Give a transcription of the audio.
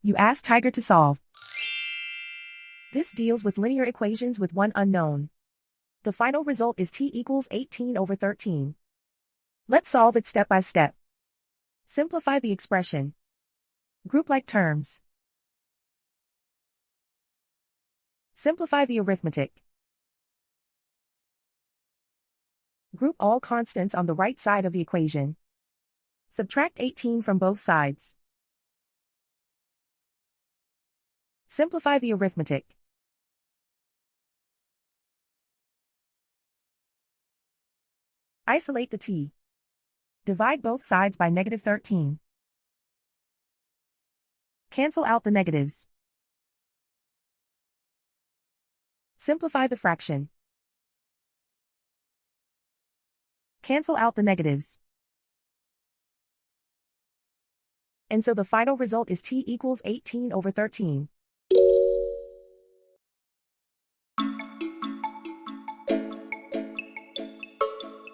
You ask Tiger to solve. This deals with linear equations with one unknown. The final result is t equals 18/13. Let's solve it step by step. Simplify the expression. Group like terms. Simplify the arithmetic. Group all constants on the right side of the equation. Subtract 18 from both sides. Simplify the arithmetic. Isolate the t. Divide both sides by -13. Cancel out the negatives. Simplify the fraction. Cancel out the negatives. And so the final result is t equals 18/13.